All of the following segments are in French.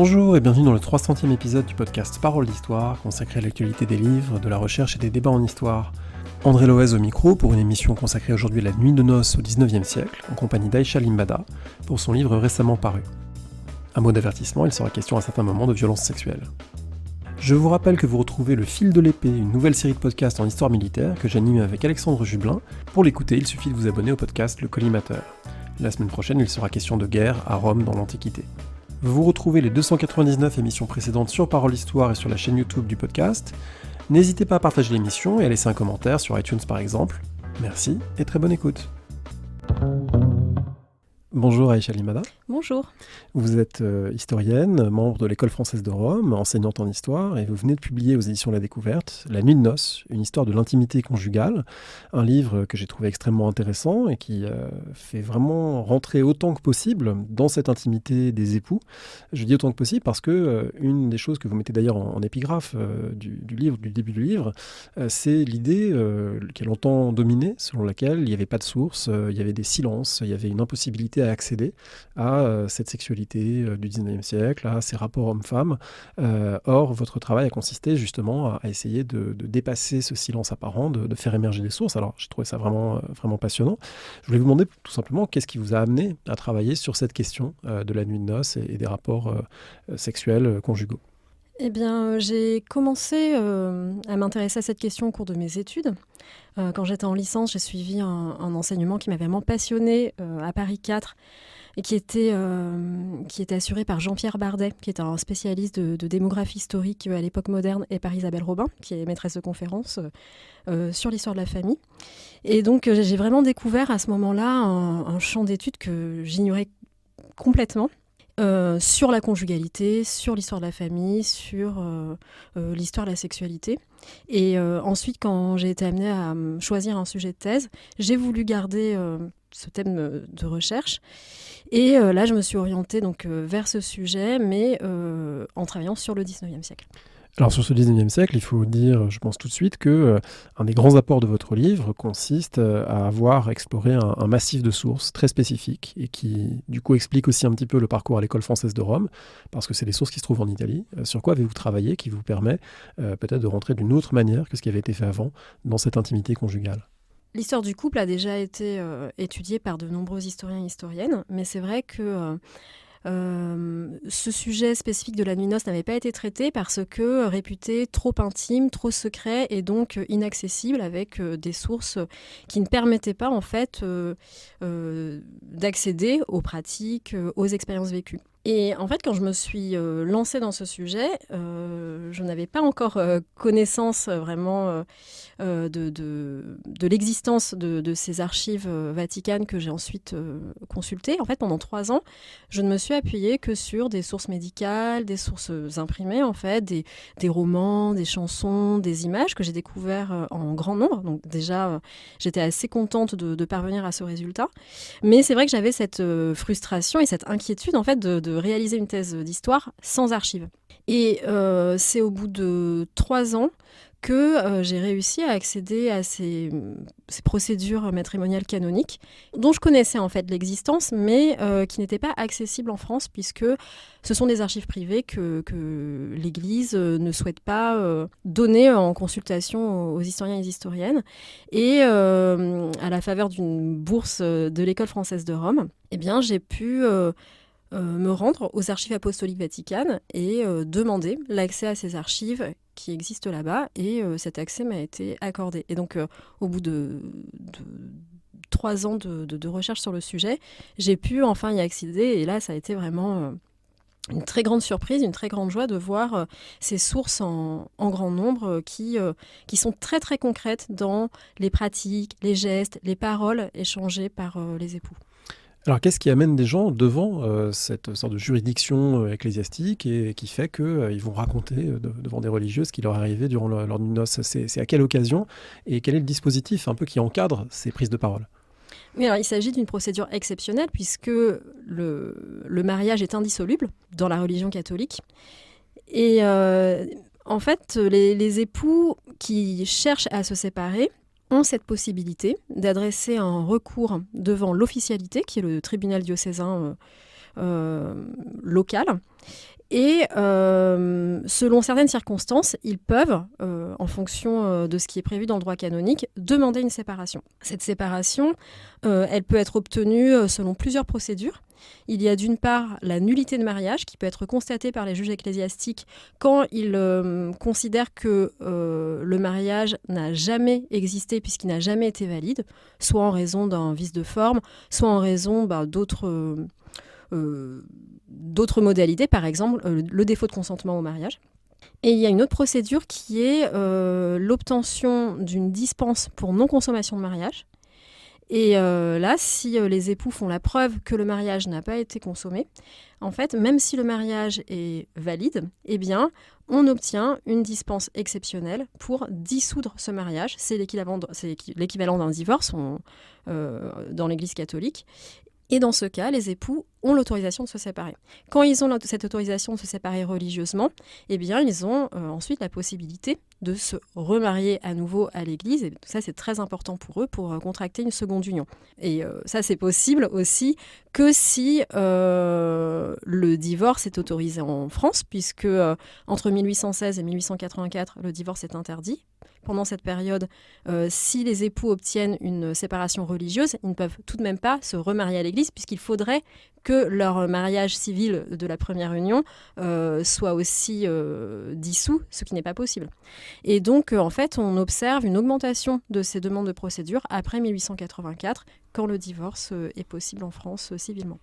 Bonjour et bienvenue dans le 300e épisode du podcast Paroles d'Histoire, consacré à l'actualité des livres, de la recherche et des débats en histoire. André Loez au micro pour une émission consacrée aujourd'hui à la nuit de noces au 19e siècle, en compagnie d'Aïcha Limbada, pour son livre récemment paru. Un mot d'avertissement, il sera question à certains moments de violences sexuelles. Je vous rappelle que vous retrouvez Le Fil de l'Épée, une nouvelle série de podcasts en histoire militaire que j'anime avec Alexandre Jublin. Pour l'écouter, il suffit de vous abonner au podcast Le Collimateur. La semaine prochaine, il sera question de guerre à Rome dans l'Antiquité. Vous retrouvez les 299 émissions précédentes sur Paroles d'Histoire et sur la chaîne YouTube du podcast. N'hésitez pas à partager l'émission et à laisser un commentaire sur iTunes par exemple. Merci et très bonne écoute. Bonjour Aïcha Limbada. Bonjour. Vous êtes historienne, membre de l'École française de Rome, enseignante en histoire, et vous venez de publier aux éditions La Découverte La nuit de noces, une histoire de l'intimité conjugale, un livre que j'ai trouvé extrêmement intéressant et qui fait vraiment rentrer autant que possible dans cette intimité des époux. Je dis autant que possible parce que une des choses que vous mettez d'ailleurs en épigraphe du livre, du début du livre, c'est l'idée qui a longtemps dominé, selon laquelle il n'y avait pas de source, il y avait des silences, il y avait une impossibilité à accéder à cette sexualité du 19e siècle, à ces rapports hommes-femmes. Or, votre travail a consisté justement à essayer de dépasser ce silence apparent, de faire émerger des sources. Alors, j'ai trouvé ça vraiment passionnant. Je voulais vous demander tout simplement qu'est-ce qui vous a amené à travailler sur cette question de la nuit de noces et des rapports sexuels conjugaux. Eh bien, j'ai commencé à m'intéresser à cette question au cours de mes études. Quand j'étais en licence, j'ai suivi un enseignement qui m'avait vraiment passionnée à Paris 4 et qui était assuré par Jean-Pierre Bardet, qui est un spécialiste de démographie historique à l'époque moderne, et par Isabelle Robin, qui est maîtresse de conférence sur l'histoire de la famille. Et donc, j'ai vraiment découvert à ce moment-là un champ d'études que j'ignorais complètement. Sur la conjugalité, sur l'histoire de la famille, sur l'histoire de la sexualité. Et ensuite, quand j'ai été amenée à choisir un sujet de thèse, j'ai voulu garder ce thème de recherche. Et là, je me suis orientée donc, vers ce sujet, mais en travaillant sur le 19e siècle. Alors sur ce 19e siècle, il faut dire, je pense tout de suite, que un des grands apports de votre livre consiste à avoir exploré un massif de sources très spécifiques et qui, du coup, explique aussi un petit peu le parcours à l'École française de Rome, parce que c'est des sources qui se trouvent en Italie. Sur quoi avez-vous travaillé qui vous permet peut-être de rentrer d'une autre manière que ce qui avait été fait avant dans cette intimité conjugale ? L'histoire du couple a déjà été étudiée par de nombreux historiens et historiennes, mais c'est vrai que ce sujet spécifique de la nuit de noces n'avait pas été traité parce que réputé trop intime, trop secret et donc inaccessible, avec des sources qui ne permettaient pas en fait d'accéder aux pratiques, aux expériences vécues. Et en fait, quand je me suis lancée dans ce sujet, je n'avais pas encore connaissance vraiment de l'existence de ces archives vaticanes que j'ai ensuite consultées. En fait, pendant 3 ans, je ne me suis appuyée que sur des sources médicales, des sources imprimées, en fait, des romans, des chansons, des images que j'ai découvertes en grand nombre. Donc déjà, j'étais assez contente de parvenir à ce résultat. Mais c'est vrai que j'avais cette frustration et cette inquiétude, en fait, de réaliser une thèse d'histoire sans archives. Et c'est au bout de 3 ans que j'ai réussi à accéder à ces procédures matrimoniales canoniques, dont je connaissais en fait l'existence, mais qui n'étaient pas accessibles en France, puisque ce sont des archives privées que l'Église ne souhaite pas donner en consultation aux historiens et aux historiennes. Et à la faveur d'une bourse de l'École française de Rome, eh bien, j'ai pu me rendre aux archives apostoliques vaticanes et demander l'accès à ces archives qui existent là-bas, et cet accès m'a été accordé. Et donc, au bout de 3 ans de recherche sur le sujet, j'ai pu enfin y accéder, et là, ça a été vraiment une très grande surprise, une très grande joie de voir ces sources en grand nombre qui sont très très concrètes dans les pratiques, les gestes, les paroles échangées par les époux. Alors, qu'est-ce qui amène des gens devant cette sorte de juridiction ecclésiastique et qui fait qu'ils vont raconter devant des religieuses ce qui leur est arrivé durant leur nuit de noces ? C'est à quelle occasion et quel est le dispositif un peu qui encadre ces prises de parole ? Oui, alors, il s'agit d'une procédure exceptionnelle puisque le mariage est indissoluble dans la religion catholique. Et en fait, les époux qui cherchent à se séparer ont cette possibilité d'adresser un recours devant l'officialité, qui est le tribunal diocésain locales. Et selon certaines circonstances, ils peuvent, en fonction de ce qui est prévu dans le droit canonique, demander une séparation. Cette séparation, elle peut être obtenue selon plusieurs procédures. Il y a d'une part la nullité de mariage qui peut être constatée par les juges ecclésiastiques quand ils considèrent que le mariage n'a jamais existé puisqu'il n'a jamais été valide, soit en raison d'un vice de forme, soit en raison d'autres modalités, par exemple le défaut de consentement au mariage. Et il y a une autre procédure qui est l'obtention d'une dispense pour non-consommation de mariage. Et là, si les époux font la preuve que le mariage n'a pas été consommé, en fait, même si le mariage est valide, eh bien, on obtient une dispense exceptionnelle pour dissoudre ce mariage. C'est l'équivalent d'un divorce dans l'Église catholique. Et dans ce cas, les époux ont l'autorisation de se séparer. Quand ils ont cette autorisation de se séparer religieusement, eh bien, ils ont ensuite la possibilité de se remarier à nouveau à l'Église. Et ça, c'est très important pour eux pour contracter une seconde union. Et ça, c'est possible aussi que si le divorce est autorisé en France, puisque entre 1816 et 1884, le divorce est interdit. Pendant cette période, si les époux obtiennent une séparation religieuse, ils ne peuvent tout de même pas se remarier à l'Église, puisqu'il faudrait que leur mariage civil de la première union soit aussi dissous, ce qui n'est pas possible. Et donc, en fait, on observe une augmentation de ces demandes de procédure après 1884, quand le divorce est possible en France civilement.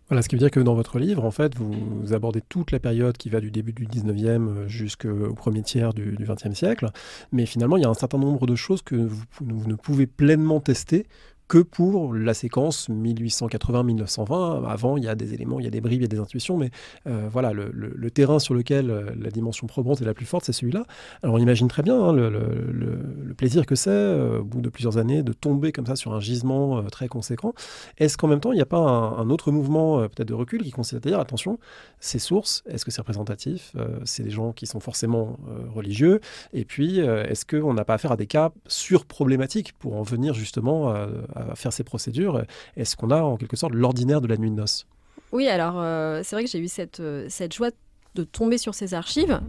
Voilà, ce qui veut dire que dans votre livre, en fait, vous abordez toute la période qui va du début du 19e jusqu'au premier tiers du 20e siècle. Mais finalement, il y a un certain nombre de choses que vous ne pouvez pleinement tester que pour la séquence 1880-1920. Avant, il y a des éléments, il y a des bribes, il y a des intuitions, mais voilà, le terrain sur lequel la dimension probante est la plus forte, c'est celui-là. Alors on imagine très bien le plaisir que c'est, au bout de plusieurs années, de tomber comme ça sur un gisement très conséquent. Est-ce qu'en même temps, il n'y a pas un autre mouvement peut-être de recul qui consiste à dire, attention, ces sources, est-ce que c'est représentatif? C'est des gens qui sont forcément religieux. Et puis, est-ce qu'on n'a pas affaire à des cas surproblématiques pour en venir justement à faire ces procédures? Est-ce qu'on a en quelque sorte l'ordinaire de la nuit de noces? Oui, alors c'est vrai que j'ai eu cette joie de tomber sur ces archives.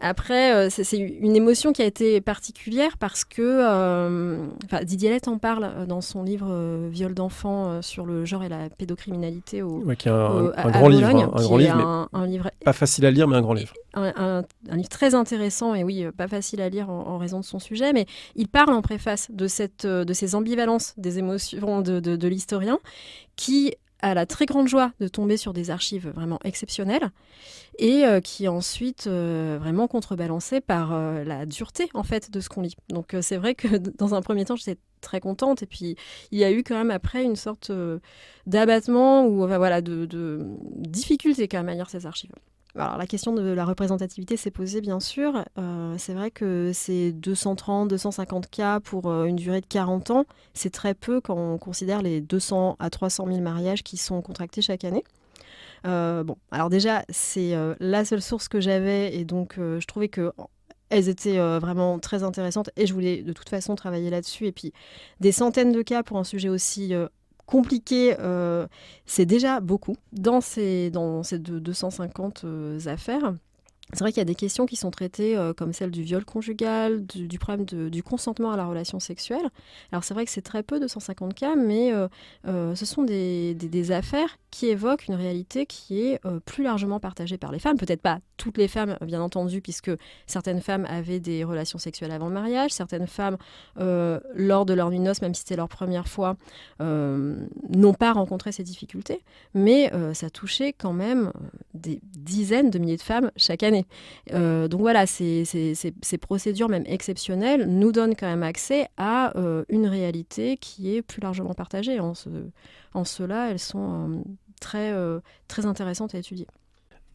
Après, c'est une émotion qui a été particulière parce que Didier Lett en parle dans son livre Viol d'enfants sur le genre et la pédocriminalité qui est un à grand livre, Bologne, un grand livre, un livre pas facile à lire, mais un grand livre. Un livre très intéressant et oui, pas facile à lire en raison de son sujet, mais il parle en préface de ces ambivalences des émotions de l'historien qui a la très grande joie de tomber sur des archives vraiment exceptionnelles et qui est ensuite vraiment contrebalancée par la dureté en fait de ce qu'on lit. Donc c'est vrai que dans un premier temps j'étais très contente et puis il y a eu quand même après une sorte d'abattement ou de difficulté quand même à lire ces archives. Alors, la question de la représentativité s'est posée, bien sûr. C'est vrai que c'est 230, 250 cas pour une durée de 40 ans. C'est très peu quand on considère les 200 à 300 000 mariages qui sont contractés chaque année. Alors déjà, c'est la seule source que j'avais et donc je trouvais que elles étaient vraiment très intéressantes et je voulais de toute façon travailler là-dessus. Et puis, des centaines de cas pour un sujet aussi compliqué, c'est déjà beaucoup. Dans ces 250 affaires, c'est vrai qu'il y a des questions qui sont traitées comme celle du viol conjugal, du problème du consentement à la relation sexuelle. Alors c'est vrai que c'est très peu, 250 cas, mais ce sont des affaires qui évoquent une réalité qui est plus largement partagée par les femmes. Peut-être pas toutes les femmes, bien entendu, puisque certaines femmes avaient des relations sexuelles avant le mariage, certaines femmes, lors de leur nuit de noces, même si c'était leur première fois, n'ont pas rencontré ces difficultés, mais ça touchait quand même des dizaines de milliers de femmes chaque année. Donc voilà, ces procédures, même exceptionnelles, nous donnent quand même accès à une réalité qui est plus largement partagée. En cela, elles sont très intéressantes à étudier.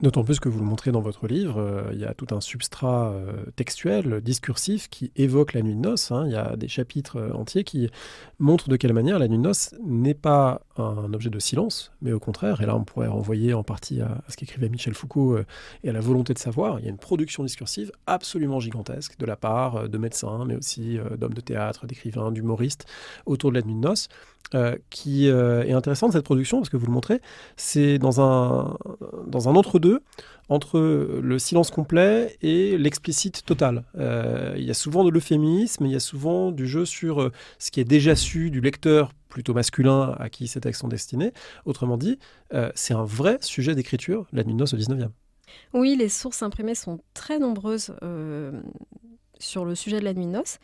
D'autant plus que vous le montrez dans votre livre, il y a tout un substrat textuel, discursif, qui évoque la nuit de noces, hein. Il y a des chapitres entiers qui montrent de quelle manière la nuit de noces n'est pas un objet de silence, mais au contraire, et là on pourrait renvoyer en partie à ce qu'écrivait Michel Foucault et à la volonté de savoir, il y a une production discursive absolument gigantesque de la part de médecins, mais aussi d'hommes de théâtre, d'écrivains, d'humoristes, autour de la nuit de noces. Qui est intéressante cette production parce que vous le montrez, c'est dans un entre-deux, entre le silence complet et l'explicite total. Il y a souvent de l'euphémisme, il y a souvent du jeu sur ce qui est déjà su du lecteur plutôt masculin à qui ces textes sont destinés. Autrement dit, c'est un vrai sujet d'écriture, la nuit de noces au 19e. Oui, les sources imprimées sont très nombreuses sur le sujet de la nuit de noces.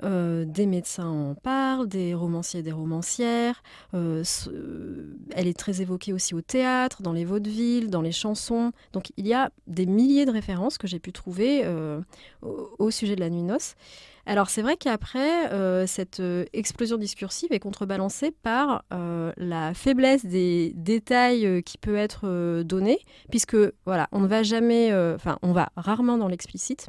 Des médecins en parlent, des romanciers et des romancières. Elle est très évoquée aussi au théâtre, dans les vaudevilles, dans les chansons. Donc il y a des milliers de références que j'ai pu trouver au sujet de la nuit de noces. Alors c'est vrai qu'après, cette explosion discursive est contrebalancée par la faiblesse des détails qui peut être donnée, puisque voilà, on ne va jamais, on va rarement dans l'explicite.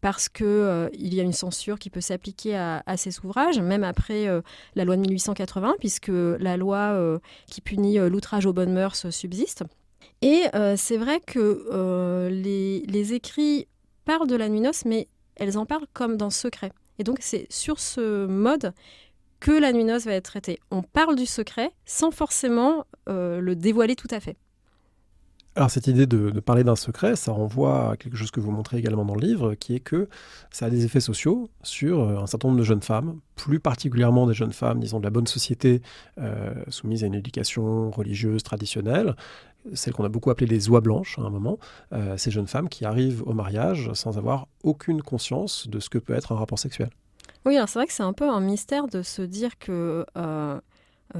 Parce qu'il y a une censure qui peut s'appliquer à ces ouvrages, même après la loi de 1880, puisque la loi qui punit l'outrage aux bonnes mœurs subsiste. Et c'est vrai que les écrits parlent de la nuit noce, mais elles en parlent comme d'un secret. Et donc c'est sur ce mode que la nuit noce va être traitée. On parle du secret sans forcément le dévoiler tout à fait. Alors cette idée de parler d'un secret, ça renvoie à quelque chose que vous montrez également dans le livre, qui est que ça a des effets sociaux sur un certain nombre de jeunes femmes, plus particulièrement des jeunes femmes, disons, de la bonne société, soumises à une éducation religieuse traditionnelle, celles qu'on a beaucoup appelées les oies blanches à un moment, ces jeunes femmes qui arrivent au mariage sans avoir aucune conscience de ce que peut être un rapport sexuel. Oui, alors c'est vrai que c'est un peu un mystère de se dire que...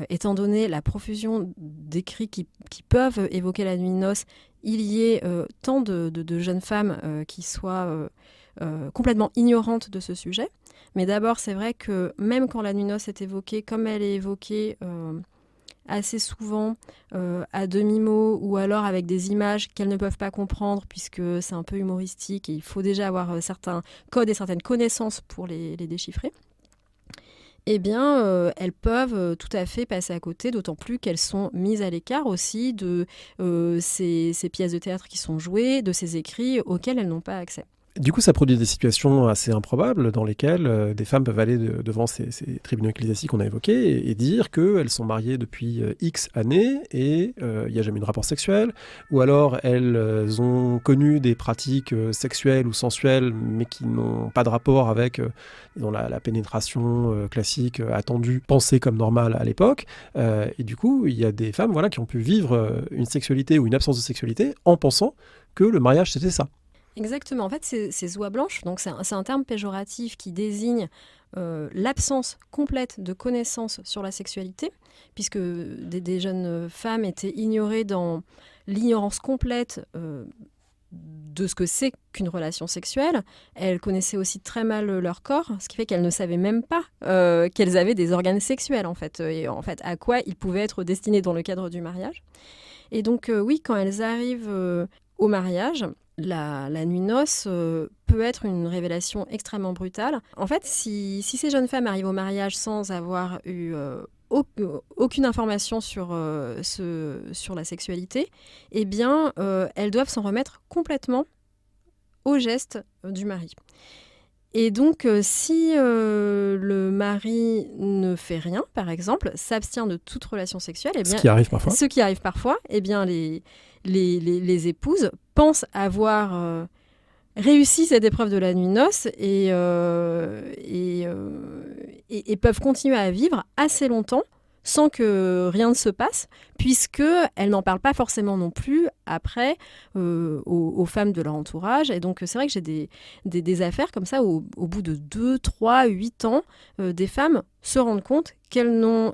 étant donné la profusion d'écrits qui peuvent évoquer la nuit de noces, il y ait tant de jeunes femmes qui soient complètement ignorantes de ce sujet. Mais d'abord, c'est vrai que même quand la nuit de noces est évoquée, comme elle est évoquée assez souvent à demi-mot ou alors avec des images qu'elles ne peuvent pas comprendre puisque c'est un peu humoristique et il faut déjà avoir certains codes et certaines connaissances pour les déchiffrer. Eh bien, elles peuvent tout à fait passer à côté, d'autant plus qu'elles sont mises à l'écart aussi de ces pièces de théâtre qui sont jouées, de ces écrits auxquels elles n'ont pas accès. Du coup, ça produit des situations assez improbables dans lesquelles des femmes peuvent aller devant ces tribunaux ecclésiastiques qu'on a évoqués et dire qu'elles sont mariées depuis X années et il n'y a jamais eu de rapport sexuel, ou alors elles ont connu des pratiques sexuelles ou sensuelles mais qui n'ont pas de rapport avec disons, la pénétration classique attendue, pensée comme normale à l'époque. Et du coup, il y a des femmes voilà, qui ont pu vivre une sexualité ou une absence de sexualité en pensant que le mariage c'était ça. Exactement. En fait, ces oies blanches, donc c'est un terme péjoratif qui désigne l'absence complète de connaissances sur la sexualité, puisque des jeunes femmes étaient ignorées dans l'ignorance complète de ce que c'est qu'une relation sexuelle. Elles connaissaient aussi très mal leur corps, ce qui fait qu'elles ne savaient même pas qu'elles avaient des organes sexuels, en fait, et en fait à quoi ils pouvaient être destinés dans le cadre du mariage. Et donc, oui, quand elles arrivent au mariage, la nuit de noces peut être une révélation extrêmement brutale. En fait, si ces jeunes femmes arrivent au mariage sans avoir eu aucune information sur la sexualité, eh bien, elles doivent s'en remettre complètement au geste du mari. Et donc, si le mari ne fait rien, par exemple, s'abstient de toute relation sexuelle, eh bien, ce qui arrive parfois, eh bien, les épouses pensent avoir réussi cette épreuve de la nuit de noces et peuvent continuer à vivre assez longtemps sans que rien ne se passe, puisqu'elles n'en parlent pas forcément non plus après aux femmes de leur entourage. Et donc, c'est vrai que j'ai des affaires comme ça, au bout de 2, 3, 8 ans, des femmes se rendent compte qu'elles n'ont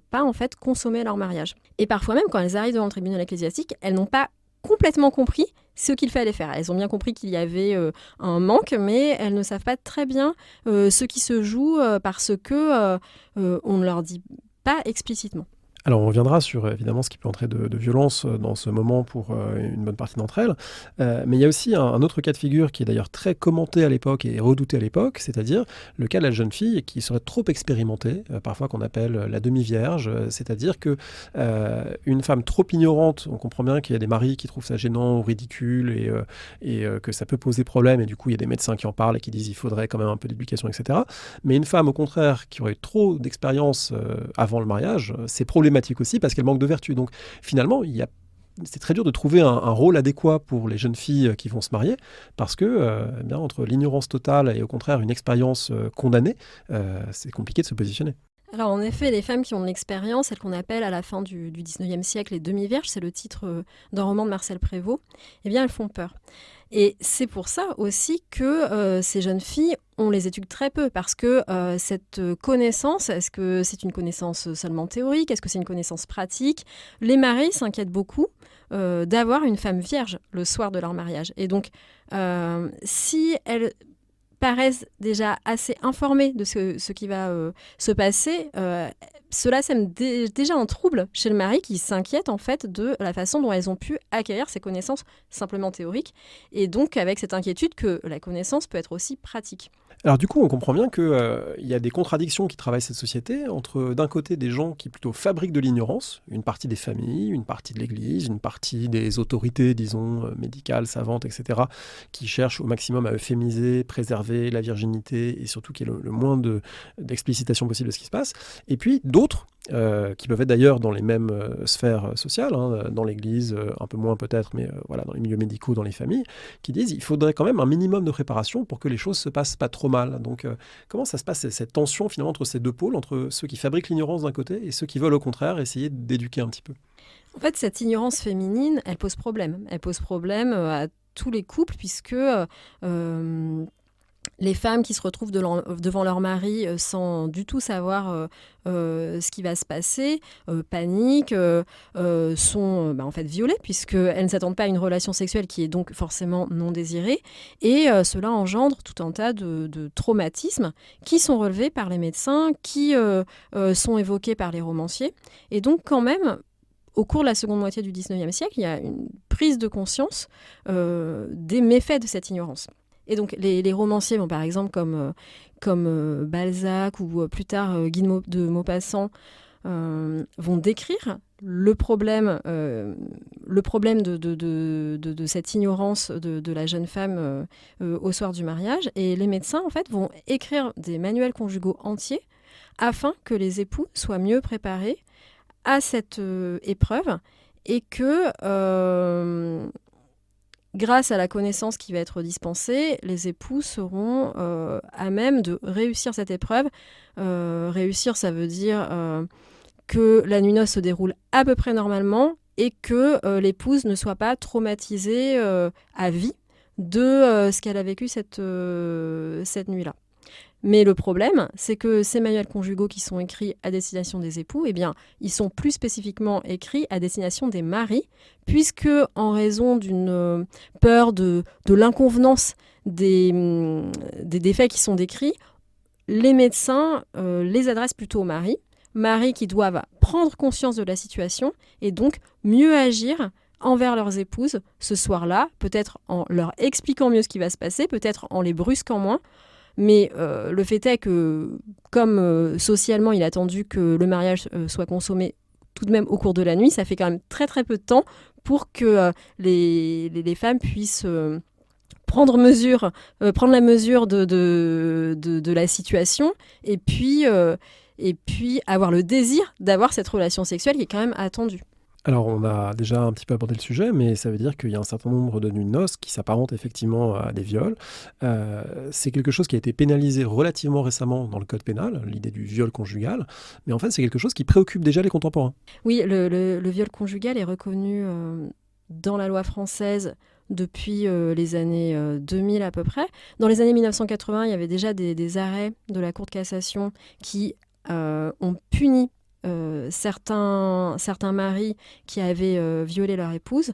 pas en fait consommé leur mariage. Et parfois même, quand elles arrivent devant le tribunal ecclésiastique, elles n'ont pas complètement compris ce qu'il fallait faire. Elles ont bien compris qu'il y avait un manque, mais elles ne savent pas très bien ce qui se joue parce que on ne leur dit pas explicitement. Alors, on reviendra sur évidemment ce qui peut entrer de violence dans ce moment pour une bonne partie d'entre elles. Mais il y a aussi un autre cas de figure qui est d'ailleurs très commenté à l'époque et redouté à l'époque, c'est-à-dire le cas de la jeune fille qui serait trop expérimentée, parfois qu'on appelle la demi-vierge, c'est-à-dire que une femme trop ignorante, on comprend bien qu'il y a des maris qui trouvent ça gênant ou ridicule et que ça peut poser problème, et du coup il y a des médecins qui en parlent et qui disent il faudrait quand même un peu d'éducation, etc. Mais une femme au contraire qui aurait trop d'expérience avant le mariage, c'est problématique aussi parce qu'elle manque de vertu. Donc finalement, c'est très dur de trouver un rôle adéquat pour les jeunes filles qui vont se marier parce que eh bien, entre l'ignorance totale et au contraire une expérience condamnée, c'est compliqué de se positionner. Alors en effet, les femmes qui ont de l'expérience, celles qu'on appelle à la fin du 19e siècle les demi-vierges, c'est le titre d'un roman de Marcel Prévost, eh bien elles font peur. Et c'est pour ça aussi que ces jeunes filles, on les éduque très peu, parce que cette connaissance, est-ce que c'est une connaissance seulement théorique? Est-ce que c'est une connaissance pratique? Les maris s'inquiètent beaucoup d'avoir une femme vierge le soir de leur mariage. Et donc, si elles paraissent déjà assez informées de ce qui va se passer, cela sème déjà un trouble chez le mari qui s'inquiète en fait de la façon dont elles ont pu acquérir ces connaissances simplement théoriques, et donc avec cette inquiétude que la connaissance peut être aussi pratique. Alors du coup, on comprend bien qu'il y a des contradictions qui travaillent cette société entre d'un côté des gens qui plutôt fabriquent de l'ignorance, une partie des familles, une partie de l'Église, une partie des autorités, disons, médicales, savantes, etc., qui cherchent au maximum à euphémiser, préserver la virginité et surtout qu'il y ait le moins d'explicitation possible de ce qui se passe. Et puis d'autres, qui peuvent être d'ailleurs dans les mêmes sphères sociales, hein, dans l'Église, un peu moins peut-être, mais voilà, dans les milieux médicaux, dans les familles, qui disent il faudrait quand même un minimum de préparation pour que les choses se passent pas trop mal. Donc comment ça se passe, cette tension finalement entre ces deux pôles, entre ceux qui fabriquent l'ignorance d'un côté et ceux qui veulent au contraire essayer d'éduquer un petit peu? En fait, cette ignorance féminine, elle pose problème. Elle pose problème à tous les couples, puisque les femmes qui se retrouvent devant leur mari sans du tout savoir ce qui va se passer, paniquent, sont en fait violées, puisqu'elles ne s'attendent pas à une relation sexuelle qui est donc forcément non désirée. Et cela engendre tout un tas de traumatismes qui sont relevés par les médecins, qui sont évoqués par les romanciers. Et donc quand même, au cours de la seconde moitié du 19e siècle, il y a une prise de conscience des méfaits de cette ignorance. Et donc les romanciers, par exemple comme Balzac ou plus tard Guy de Maupassant, vont décrire le problème de cette ignorance de la jeune femme au soir du mariage. Et les médecins, en fait, vont écrire des manuels conjugaux entiers afin que les époux soient mieux préparés à cette épreuve, et que grâce à la connaissance qui va être dispensée, les époux seront à même de réussir cette épreuve. Réussir, ça veut dire que la nuit noce se déroule à peu près normalement et que l'épouse ne soit pas traumatisée à vie de ce qu'elle a vécu cette nuit-là. Mais le problème, c'est que ces manuels conjugaux qui sont écrits à destination des époux, eh bien, ils sont plus spécifiquement écrits à destination des maris, puisque en raison d'une peur de l'inconvenance des faits qui sont décrits, les médecins les adressent plutôt aux maris qui doivent prendre conscience de la situation et donc mieux agir envers leurs épouses ce soir-là, peut-être en leur expliquant mieux ce qui va se passer, peut-être en les brusquant moins. Mais le fait est que, comme socialement il est attendu que le mariage soit consommé tout de même au cours de la nuit, ça fait quand même très très peu de temps pour que les femmes puissent prendre la mesure de la situation, et puis avoir le désir d'avoir cette relation sexuelle qui est quand même attendue. Alors, on a déjà un petit peu abordé le sujet, mais ça veut dire qu'il y a un certain nombre de nuits de noces qui s'apparentent effectivement à des viols. C'est quelque chose qui a été pénalisé relativement récemment dans le code pénal, l'idée du viol conjugal, mais en fait, c'est quelque chose qui préoccupe déjà les contemporains. Oui, le viol conjugal est reconnu dans la loi française depuis les années 2000 à peu près. Dans les années 1980, il y avait déjà des arrêts de la Cour de cassation qui ont puni certains maris qui avaient violé leur épouse.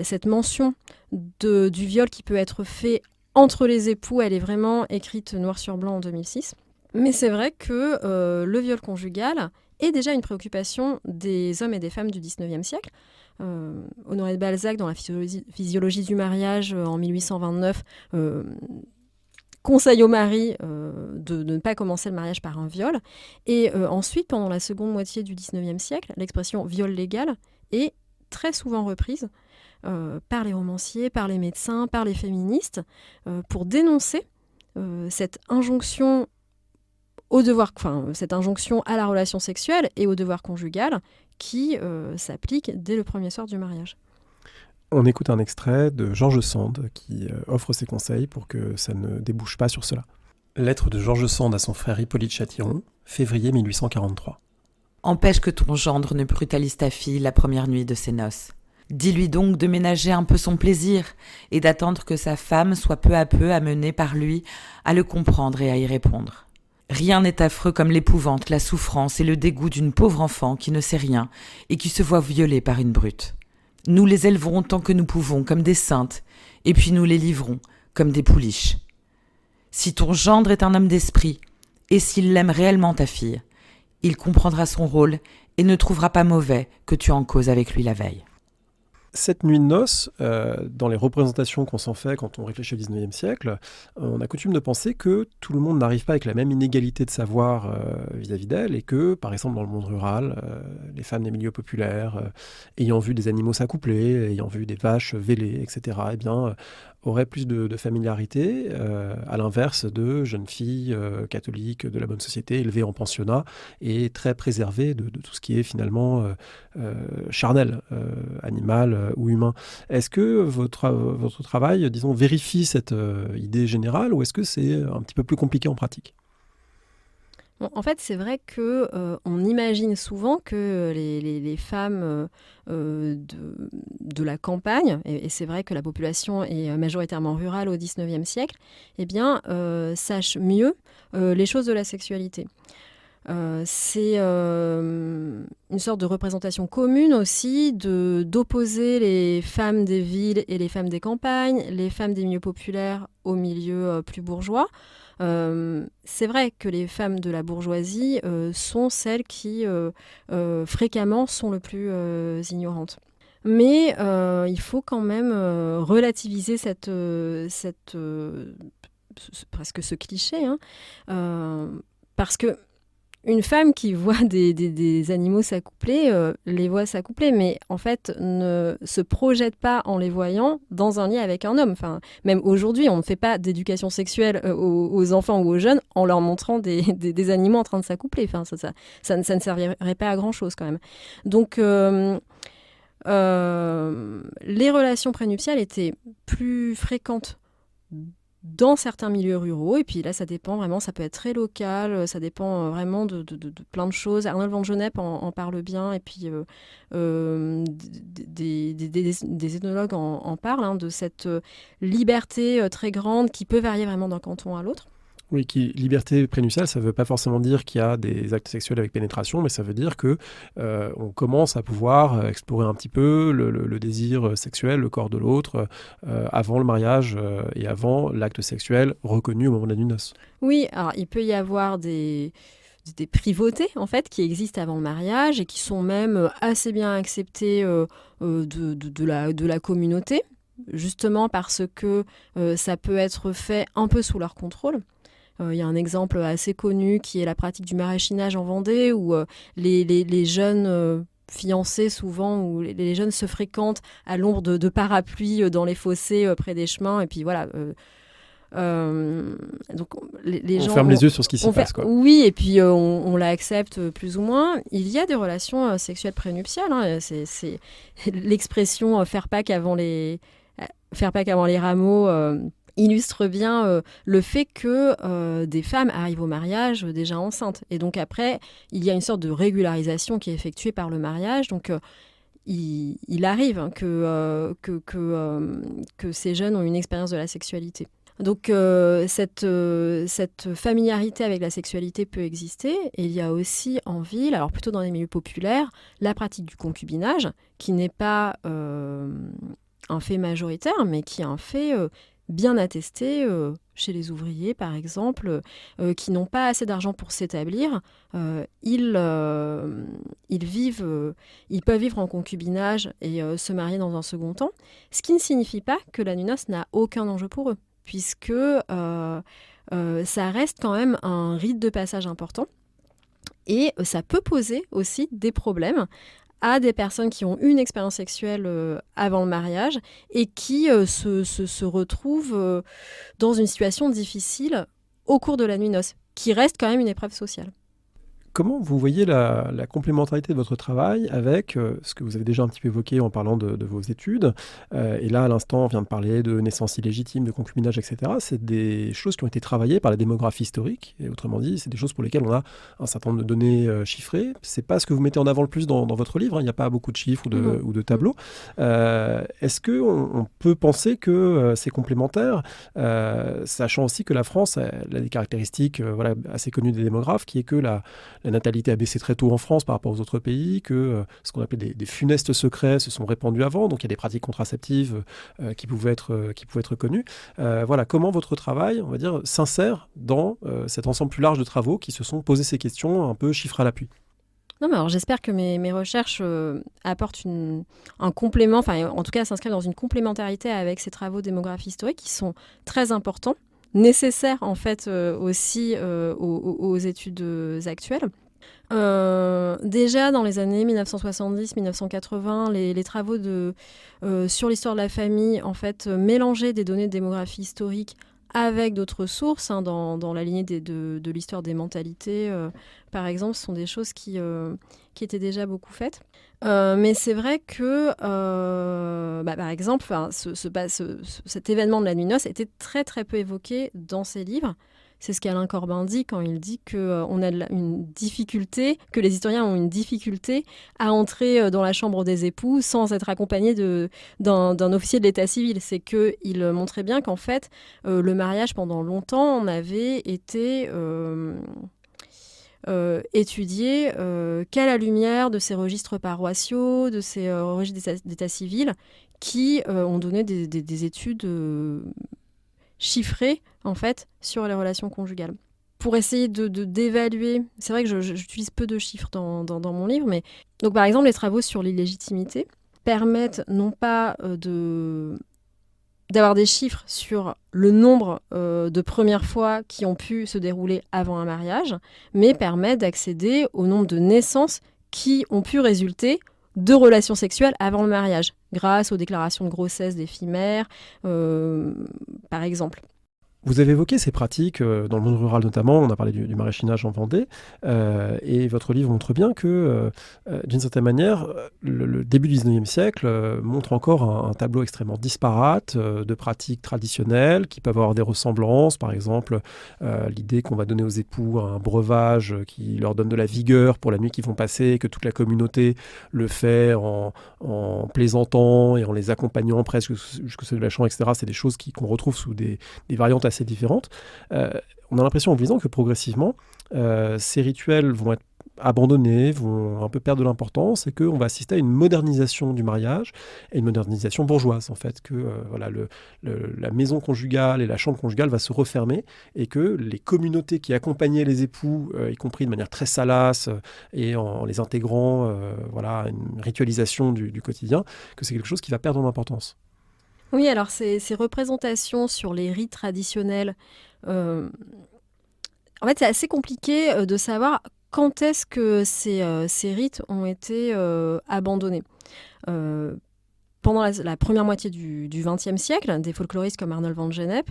Cette mention du viol qui peut être fait entre les époux, elle est vraiment écrite noir sur blanc en 2006. Mais c'est vrai que le viol conjugal, est déjà une préoccupation des hommes et des femmes du XIXe siècle. Honoré de Balzac, dans la physiologie du mariage, en 1829, conseille au mari de ne pas commencer le mariage par un viol. Et ensuite, pendant la seconde moitié du XIXe siècle, l'expression viol légal est très souvent reprise par les romanciers, par les médecins, par les féministes, pour dénoncer cette injonction cette injonction à la relation sexuelle et au devoir conjugal qui s'applique dès le premier soir du mariage. On écoute un extrait de George Sand qui offre ses conseils pour que ça ne débouche pas sur cela. Lettre de George Sand à son frère Hippolyte Chatillon, février 1843. Empêche que ton gendre ne brutalise ta fille la première nuit de ses noces. Dis-lui donc de ménager un peu son plaisir et d'attendre que sa femme soit peu à peu amenée par lui à le comprendre et à y répondre. Rien n'est affreux comme l'épouvante, la souffrance et le dégoût d'une pauvre enfant qui ne sait rien et qui se voit violée par une brute. Nous les élèverons tant que nous pouvons, comme des saintes, et puis nous les livrons, comme des pouliches. Si ton gendre est un homme d'esprit, et s'il l'aime réellement ta fille, il comprendra son rôle et ne trouvera pas mauvais que tu en causes avec lui la veille. Cette nuit de noces, dans les représentations qu'on s'en fait quand on réfléchit au XIXe siècle, on a coutume de penser que tout le monde n'arrive pas avec la même inégalité de savoir vis-à-vis d'elle et que, par exemple, dans le monde rural, les femmes des milieux populaires, ayant vu des animaux s'accoupler, ayant vu des vaches vêlées, etc., eh bien, auraient plus de familiarité, à l'inverse de jeunes filles catholiques de la bonne société, élevées en pensionnat et très préservées de tout ce qui est finalement charnel, animal ou humain. Est-ce que votre travail, disons, vérifie cette idée générale ou est-ce que c'est un petit peu plus compliqué en pratique ? Bon, en fait, c'est vrai qu'on imagine souvent que les femmes de la campagne, et c'est vrai que la population est majoritairement rurale au XIXe siècle, eh bien, sachent mieux les choses de la sexualité. C'est une sorte de représentation commune aussi d'opposer les femmes des villes et les femmes des campagnes, les femmes des milieux populaires aux milieux plus bourgeois. C'est vrai que les femmes de la bourgeoisie sont celles qui fréquemment sont le plus ignorantes. Mais il faut quand même relativiser presque ce cliché, hein, parce que une femme qui voit des animaux s'accoupler, les voit s'accoupler, mais en fait ne se projette pas en les voyant dans un lit avec un homme. Enfin, même aujourd'hui, on ne fait pas d'éducation sexuelle aux enfants ou aux jeunes en leur montrant des animaux en train de s'accoupler. Enfin, ça ne servirait pas à grand-chose quand même. Donc, les relations prénuptiales étaient plus fréquentes dans certains milieux ruraux, et puis là ça dépend vraiment, ça peut être très local, ça dépend vraiment de plein de choses. Arnold van Gennep en parle bien, et puis des ethnologues en parlent, hein, de cette liberté très grande qui peut varier vraiment d'un canton à l'autre. Oui, liberté prénuptiale, ça ne veut pas forcément dire qu'il y a des actes sexuels avec pénétration, mais ça veut dire que on commence à pouvoir explorer un petit peu le désir sexuel, le corps de l'autre, avant le mariage et avant l'acte sexuel reconnu au moment de la nuit de noces. Oui, alors il peut y avoir des privautés en fait qui existent avant le mariage et qui sont même assez bien acceptées de la communauté, justement parce que ça peut être fait un peu sous leur contrôle. Il y a un exemple assez connu qui est la pratique du maraîchinage en Vendée où les jeunes fiancés souvent, où les jeunes se fréquentent à l'ombre de parapluies dans les fossés près des chemins, et puis voilà. Donc les gens ferme les yeux sur ce qui s'y passe, quoi. Oui, et puis on l'accepte plus ou moins. Il y a des relations sexuelles prénuptiales, hein. C'est l'expression faire Pâques avant les rameaux illustre bien le fait que des femmes arrivent au mariage déjà enceintes. Et donc après, il y a une sorte de régularisation qui est effectuée par le mariage. Donc il arrive, hein, que ces jeunes ont une expérience de la sexualité. Donc cette familiarité avec la sexualité peut exister. Et il y a aussi en ville, alors plutôt dans les milieux populaires, la pratique du concubinage, qui n'est pas un fait majoritaire, mais qui est un fait bien attesté chez les ouvriers, par exemple, qui n'ont pas assez d'argent pour s'établir. Ils peuvent vivre en concubinage et se marier dans un second temps, ce qui ne signifie pas que la nuit de noces n'a aucun enjeu pour eux, puisque ça reste quand même un rite de passage important. Et ça peut poser aussi des problèmes à des personnes qui ont eu une expérience sexuelle avant le mariage et qui se retrouvent dans une situation difficile au cours de la nuit de noces, qui reste quand même une épreuve sociale. Comment vous voyez la complémentarité de votre travail avec ce que vous avez déjà un petit peu évoqué en parlant de vos études, et là à l'instant on vient de parler de naissance illégitime, de concubinage, etc. C'est des choses qui ont été travaillées par la démographie historique, et autrement dit c'est des choses pour lesquelles on a un certain nombre de données chiffrées. C'est pas ce que vous mettez en avant le plus dans votre livre, hein. Il n'y a pas beaucoup de chiffres ou de tableaux. Est-ce qu'on peut penser que c'est complémentaire, sachant aussi que la France a des caractéristiques assez connues des démographes, qui est que la natalité a baissé très tôt en France par rapport aux autres pays, que ce qu'on appelle des funestes secrets se sont répandus avant, donc il y a des pratiques contraceptives qui pouvaient être connues. Comment votre travail, on va dire, s'insère dans cet ensemble plus large de travaux qui se sont posés ces questions un peu chiffres à l'appui? Non, mais alors j'espère que mes recherches apportent un complément, enfin en tout cas s'inscrivent dans une complémentarité avec ces travaux de démographie historique qui sont très importants, nécessaires en fait aussi aux études actuelles. Déjà dans les années 1970-1980, les travaux sur l'histoire de la famille en fait mélangeaient des données de démographie historique avec d'autres sources, hein, dans la lignée de l'histoire des mentalités, par exemple, ce sont des choses qui étaient déjà beaucoup faites. Mais c'est vrai que, par exemple, cet événement de la nuit de noces était très très peu évoqué dans ses livres. C'est ce qu'Alain Corbin dit quand il dit qu'on a une difficulté, que les historiens ont une difficulté à entrer dans la chambre des époux sans être accompagnés d'un officier de l'état civil. C'est qu'il montrait bien qu'en fait, le mariage pendant longtemps on avait été étudié qu'à la lumière de ces registres paroissiaux, de ces registres d'état civil qui ont donné des études chiffrées en fait sur les relations conjugales. Pour essayer d'évaluer, c'est vrai que j'utilise peu de chiffres dans mon livre, mais donc par exemple les travaux sur l'illégitimité permettent non pas d'avoir des chiffres sur le nombre de premières fois qui ont pu se dérouler avant un mariage, mais permettent d'accéder au nombre de naissances qui ont pu résulter de relations sexuelles avant le mariage, grâce aux déclarations de grossesse des filles mères, par exemple. Vous avez évoqué ces pratiques dans le monde rural notamment, on a parlé du maraîchinage en Vendée, et votre livre montre bien que, d'une certaine manière, le début du 19e siècle montre encore un tableau extrêmement disparate de pratiques traditionnelles qui peuvent avoir des ressemblances, par exemple l'idée qu'on va donner aux époux un breuvage qui leur donne de la vigueur pour la nuit qu'ils vont passer, que toute la communauté le fait en plaisantant et en les accompagnant presque jusqu'au seuil de la chambre, etc. C'est des choses qu'on retrouve sous des variantes assez différentes. On a l'impression en lisant que progressivement, ces rituels vont être abandonnés, vont un peu perdre de l'importance et qu'on va assister à une modernisation du mariage et une modernisation bourgeoise en fait, que la maison conjugale et la chambre conjugale va se refermer et que les communautés qui accompagnaient les époux, y compris de manière très salace et en les intégrant à une ritualisation du quotidien, que c'est quelque chose qui va perdre en importance. Oui, alors ces représentations sur les rites traditionnels, en fait, c'est assez compliqué de savoir quand est-ce que ces rites ont été abandonnés. Pendant la première moitié du XXe siècle, des folkloristes comme Arnold van Gennep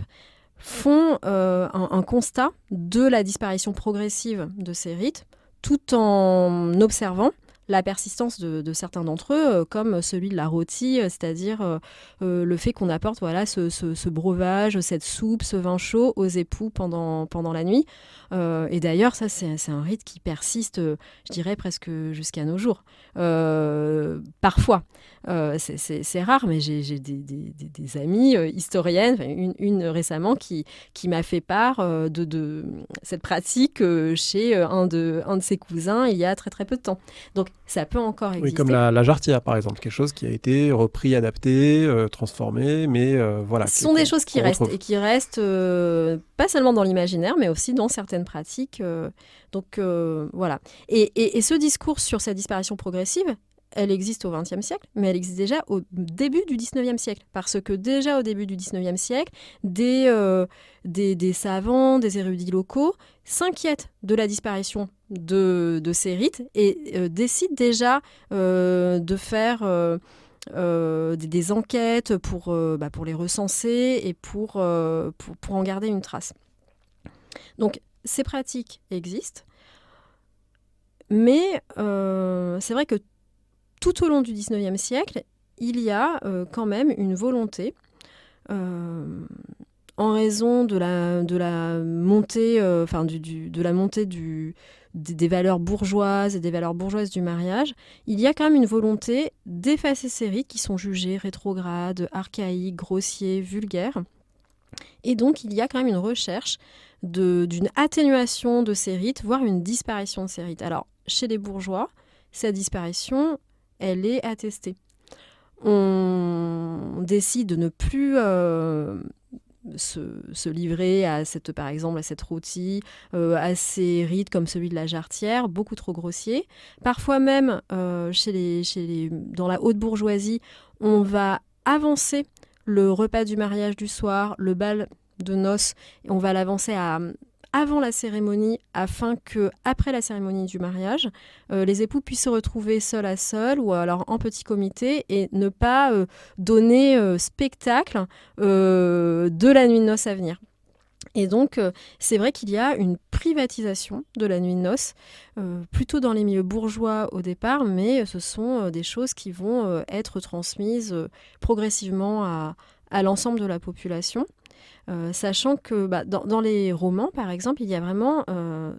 font un constat de la disparition progressive de ces rites, tout en observant la persistance de certains d'entre eux, comme celui de la rôtie, c'est-à-dire le fait qu'on apporte ce breuvage, cette soupe, ce vin chaud aux époux pendant la nuit. Et d'ailleurs, ça, c'est un rite qui persiste, je dirais, presque jusqu'à nos jours. Parfois. C'est rare, mais j'ai des amies historiennes, une récemment qui m'a fait part de cette pratique chez un de ses cousins il y a très très peu de temps. Donc Ça peut encore Oui, exister. comme la jarretière, par exemple, quelque chose qui a été repris, adapté, transformé, mais voilà. Ce sont des choses qui qu'on restent, retrouve. et qui restent pas seulement dans l'imaginaire, mais aussi dans certaines pratiques. Voilà. Et ce discours sur cette disparition progressive, elle existe au XXe siècle, mais elle existe déjà au début du XIXe siècle. Parce que déjà au début du XIXe siècle, des savants, des érudits locaux s'inquiètent de la disparition de ces rites et décident déjà de faire des enquêtes pour les recenser et pour en garder une trace. Donc ces pratiques existent, mais c'est vrai que tout au long du XIXe siècle, il y a quand même une volonté, en raison de la montée, de la montée des valeurs bourgeoises et des valeurs bourgeoises du mariage, il y a quand même une volonté d'effacer ces rites qui sont jugés rétrogrades, archaïques, grossiers, vulgaires. Et donc, il y a quand même une recherche d'une atténuation de ces rites, voire une disparition de ces rites. Alors, chez les bourgeois, cette disparition, elle est attestée. On décide de ne plus se livrer par exemple à cette rôtie, à ces rites comme celui de la jarretière, beaucoup trop grossiers. Parfois même, dans la haute bourgeoisie, on va avancer le repas du mariage du soir, le bal de noces, et on va l'avancer avant la cérémonie, afin que, après la cérémonie du mariage, les époux puissent se retrouver seuls à seuls ou alors en petit comité et ne pas donner spectacle de la nuit de noces à venir. Et donc, c'est vrai qu'il y a une privatisation de la nuit de noces, plutôt dans les milieux bourgeois au départ, mais ce sont des choses qui vont être transmises progressivement à l'ensemble de la population. Sachant que dans les romans, par exemple, il y a vraiment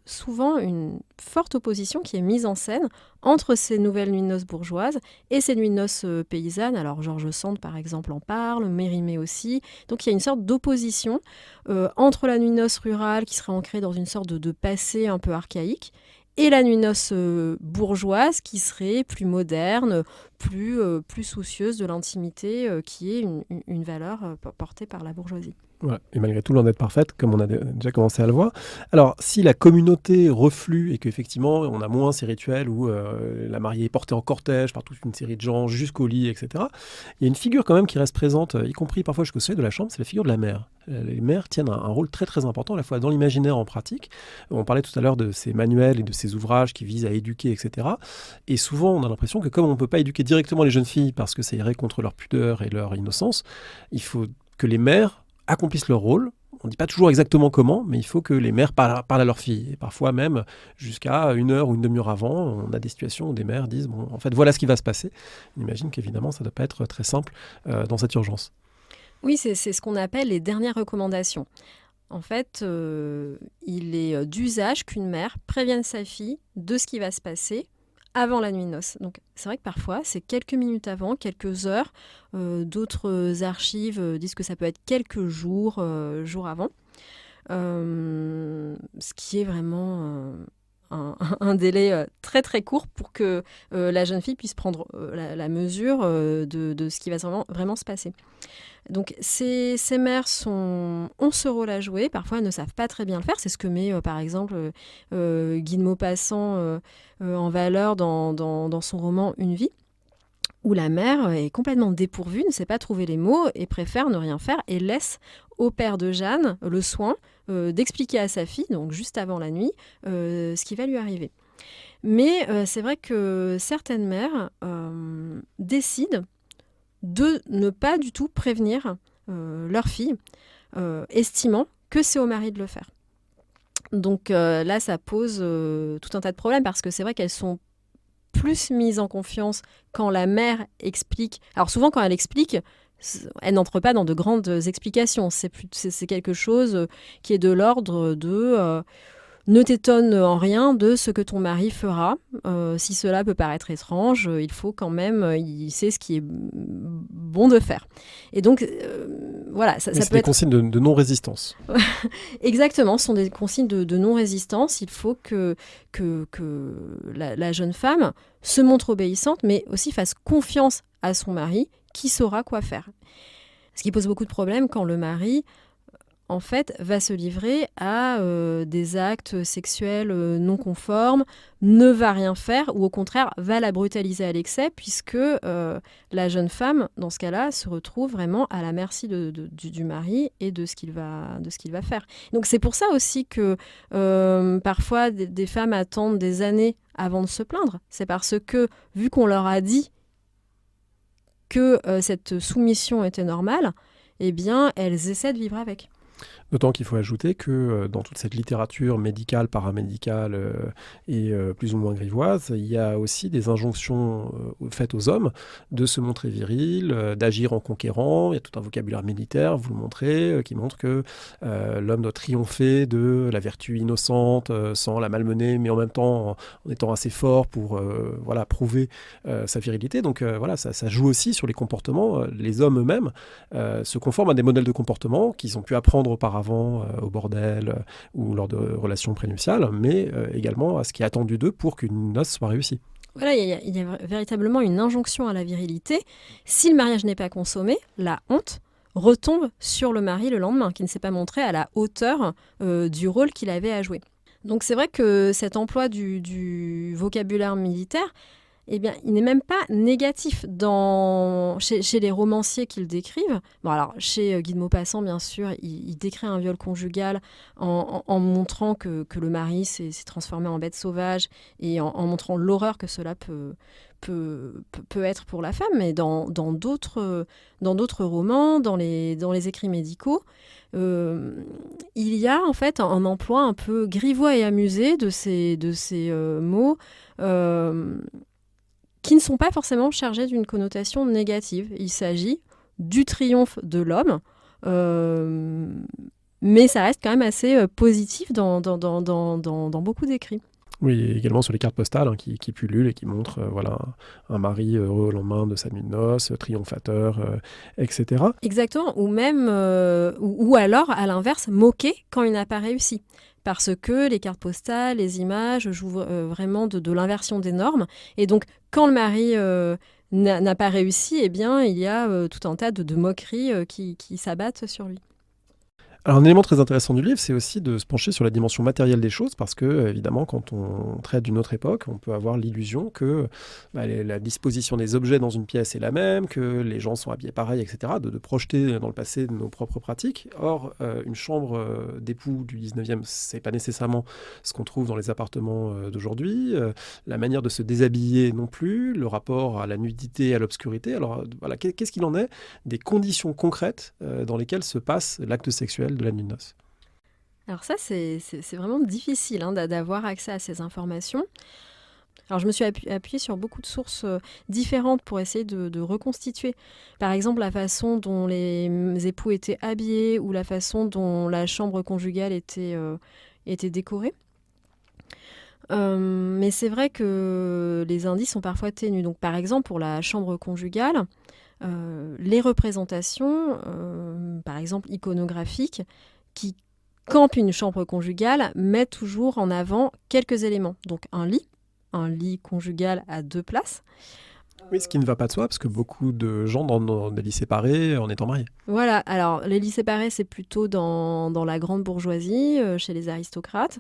souvent une forte opposition qui est mise en scène entre ces nouvelles nuits de noces bourgeoises et ces nuits de noces paysannes. Alors George Sand, par exemple, en parle, Mérimée aussi. Donc il y a une sorte d'opposition entre la nuit de noces rurale, qui serait ancrée dans une sorte de passé un peu archaïque, et la nuit de noces bourgeoise, qui serait plus moderne, plus soucieuse de l'intimité, qui est une valeur portée par la bourgeoisie. Voilà. Et malgré tout, loin d'être parfaite, comme on a déjà commencé à le voir. Alors, si la communauté reflue et qu'effectivement, on a moins ces rituels où la mariée est portée en cortège par toute une série de gens jusqu'au lit, etc., il y a une figure quand même qui reste présente, y compris parfois jusqu'au seuil de la chambre, c'est la figure de la mère. Les mères tiennent un rôle très très important, à la fois dans l'imaginaire et en pratique. On parlait tout à l'heure de ces manuels et de ces ouvrages qui visent à éduquer, etc. Et souvent, on a l'impression que comme on ne peut pas éduquer directement les jeunes filles parce que ça irait contre leur pudeur et leur innocence, il faut que les mères accomplissent leur rôle. On ne dit pas toujours exactement comment, mais il faut que les mères parlent à leurs filles. Et parfois même, jusqu'à 1 heure ou une demi-heure avant, on a des situations où des mères disent « bon, en fait, voilà ce qui va se passer ». On imagine qu'évidemment, ça ne doit pas être très simple dans cette urgence. Oui, c'est ce qu'on appelle les dernières recommandations. En fait, il est d'usage qu'une mère prévienne sa fille de ce qui va se passer avant la nuit de noces. Donc c'est vrai que parfois, c'est quelques minutes avant, quelques heures. D'autres archives disent que ça peut être quelques jours avant. Ce qui est vraiment un délai très très court pour que la jeune fille puisse prendre la mesure de ce qui va vraiment se passer. Donc ces mères ont ce rôle à jouer, parfois elles ne savent pas très bien le faire, c'est ce que met par exemple Guy de Maupassant en valeur dans son roman Une vie, où la mère est complètement dépourvue, ne sait pas trouver les mots et préfère ne rien faire et laisse au père de Jeanne le soin d'expliquer à sa fille, donc juste avant la nuit, ce qui va lui arriver. Mais c'est vrai que certaines mères décident de ne pas du tout prévenir leur fille, estimant que c'est au mari de le faire. Donc là, ça pose tout un tas de problèmes, parce que c'est vrai qu'elles sont plus mises en confiance quand la mère explique. Alors souvent, quand elle explique, elle n'entre pas dans de grandes explications. C'est quelque chose qui est de l'ordre de... ne t'étonne en rien de ce que ton mari fera. Si cela peut paraître étrange, il faut quand même, il sait ce qui est bon de faire. Et donc, voilà, ça c'est peut des être... consignes de non-résistance. Exactement, ce sont des consignes de non-résistance. Il faut que la jeune femme se montre obéissante, mais aussi fasse confiance à son mari qui saura quoi faire. Ce qui pose beaucoup de problèmes quand le mari, en fait, va se livrer à des actes sexuels non conformes, ne va rien faire, ou au contraire, va la brutaliser à l'excès, puisque la jeune femme, dans ce cas-là, se retrouve vraiment à la merci du mari et de ce qu'il va faire. Donc c'est pour ça aussi que parfois des femmes attendent des années avant de se plaindre. C'est parce que, vu qu'on leur a dit que cette soumission était normale, eh bien, elles essaient de vivre avec. D'autant qu'il faut ajouter que dans toute cette littérature médicale, paramédicale et plus ou moins grivoise, il y a aussi des injonctions faites aux hommes de se montrer viril, d'agir en conquérant. Il y a tout un vocabulaire militaire, vous le montrez, qui montre que l'homme doit triompher de la vertu innocente sans la malmener, mais en même temps en étant assez fort pour prouver sa virilité. Donc ça joue aussi sur les comportements. Les hommes eux-mêmes se conforment à des modèles de comportement qu'ils ont pu apprendre auparavant au bordel ou lors de relations prénuptiales, mais également à ce qui est attendu d'eux pour qu'une noce soit réussie. Voilà, il y a véritablement une injonction à la virilité. Si le mariage n'est pas consommé, la honte retombe sur le mari le lendemain, qui ne s'est pas montré à la hauteur du rôle qu'il avait à jouer. Donc c'est vrai que cet emploi du vocabulaire militaire, eh bien, il n'est même pas négatif chez les romanciers qui le décrivent. Bon, alors, chez Guy de Maupassant, bien sûr, il décrit un viol conjugal en montrant que le mari s'est transformé en bête sauvage et en montrant l'horreur que cela peut être pour la femme. Mais dans d'autres romans, dans les écrits médicaux, il y a en fait un emploi un peu grivois et amusé de ces mots qui ne sont pas forcément chargés d'une connotation négative. Il s'agit du triomphe de l'homme, mais ça reste quand même assez positif dans beaucoup d'écrits. Oui, et également sur les cartes postales qui pullulent et qui montrent un mari heureux au lendemain de sa nuit de noces, triomphateur, etc. Exactement, ou même, ou alors, à l'inverse, moqué quand il n'a pas réussi. Parce que les cartes postales, les images jouent vraiment de l'inversion des normes. Et donc, quand le mari n'a pas réussi, eh bien, il y a tout un tas de moqueries qui s'abattent sur lui. Alors, un élément très intéressant du livre, c'est aussi de se pencher sur la dimension matérielle des choses, parce que, évidemment, quand on traite d'une autre époque, on peut avoir l'illusion que la disposition des objets dans une pièce est la même, que les gens sont habillés pareil, etc., de projeter dans le passé nos propres pratiques. Or, une chambre d'époux du 19e, c'est pas nécessairement ce qu'on trouve dans les appartements d'aujourd'hui. La manière de se déshabiller non plus, le rapport à la nudité, à l'obscurité. Alors, voilà, qu'est-ce qu'il en est des conditions concrètes dans lesquelles se passe l'acte sexuel de la nuit de noces? Alors ça, c'est vraiment difficile d'avoir accès à ces informations. Alors je me suis appuyée sur beaucoup de sources différentes pour essayer de reconstituer, par exemple, la façon dont les époux étaient habillés ou la façon dont la chambre conjugale était décorée. Mais c'est vrai que les indices sont parfois ténus. Donc par exemple, pour la chambre conjugale, les représentations, par exemple iconographiques, qui campent une chambre conjugale, mettent toujours en avant quelques éléments. Donc un lit conjugal à 2 places. Oui, ce qui ne va pas de soi, parce que beaucoup de gens dans des lits séparés en étant mariés. Voilà, alors les lits séparés, c'est plutôt dans la grande bourgeoisie, chez les aristocrates.